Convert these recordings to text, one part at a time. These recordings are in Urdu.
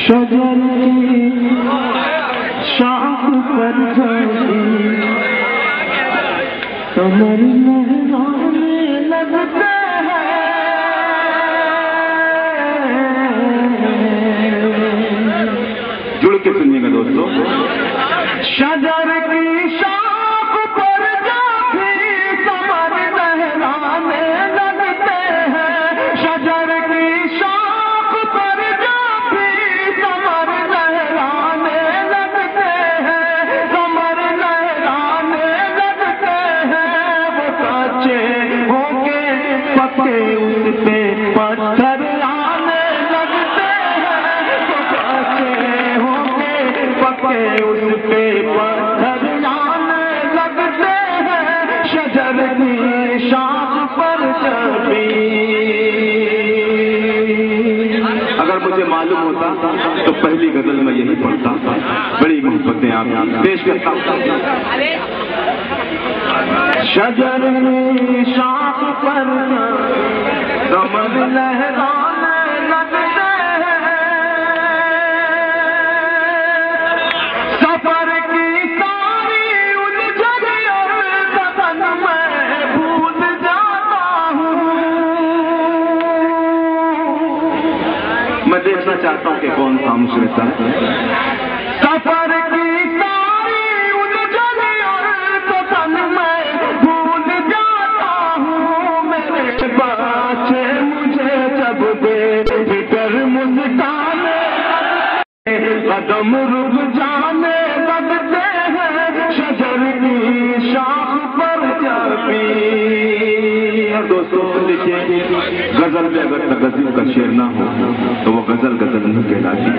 شجر کی شاخ پر جھانکی کمر لہرانے لگتے ہیں. جڑ کے سنیے گا دوستو. شجر کی شاخ پر جھانکی کمر لہرانے لگتے ہیں. شجر کی شاخ پر جھانکی کمر لہرانے لگتے ہیں. کمر لہرانے لگتے ہیں. وہ کچے ہو کے پکے اس پہ پتھر آنے لگتے ہیں. وہ کچے ہو کے پکے اس پہ پتھر آنے لگتے ہیں. شجر کی شاخ پر چڑھی. اگر مجھے معلوم ہوتا تو پہلی غزل میں یہی پڑھتا. بڑی محبتیں آپ پیش کرتا. شجر کی شاخ پر کمر لہرانے لگتے ہیں. سفر کی ساری الجھن اور بدن میں بھول جاتا ہوں. میں دیکھنا چاہتا ہوں کہ کون سا مشرقہ ہے. سفر کی ساری الجھن اور بدن میں بھول جاتا ہوں. میرے بچے مجھے جب بے فکر مسکرانے قدم رک جانے لگتے ہیں. شجر کی شاخ پر چڑھی. دوستو دیکھیے، غزل میں اگر تغزل کا شعر نہ ہو تو وہ غزل غزل نہیں کہلاتی.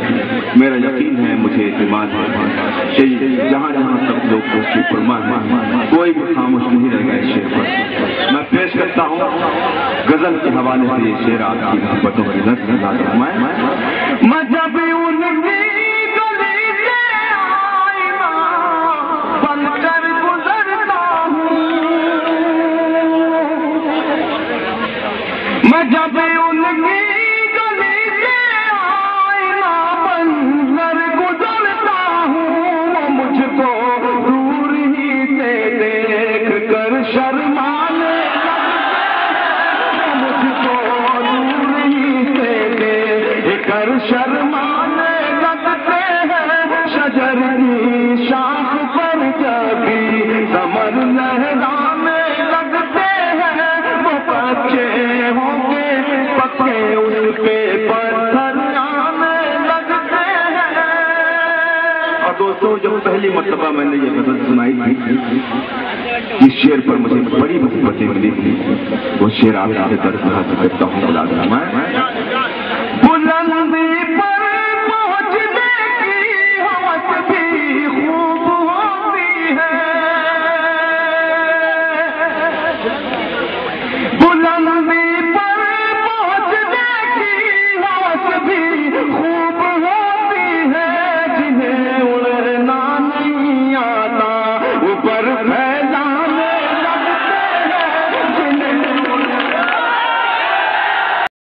میرا یقین ہے، مجھے اعتماد ہے کہ جہاں جہاں تک لوگ کو اس کی فرمان ہے، کوئی بھی خاموش نہیں رہے گا اس شعر پر. میں پیش کرتا ہوں غزل کے حوالے سے یہ شعر آپ کی محبتوں کی نظر فرمائے. میں جب ان کی گلی سے آئینہ بن کر گزرتا ہوں. میں جب ان کی گلی سے آئینہ بن کر گزرتا ہوں. وہ مجھ کو دور ہی سے دیکھ کر شرمانے لگتے ہیں. مجھ کو دور ہی سے دیکھ کر شرمانے لگتے ہیں. شجر کی شاخ پر چڑھی کمر لہرانے لگتے ہیں. وہ بچے ہوں گے پکے اس پہ پتھر آنے لگتے ہیں. اور دوستو، جب پہلی مرتبہ میں نے یہ غزل سنائی تھی، اس شعر پر مجھے بڑی محبتیں ملی تھی. وہ شعر آپ سے درخواست کرتا ہوں.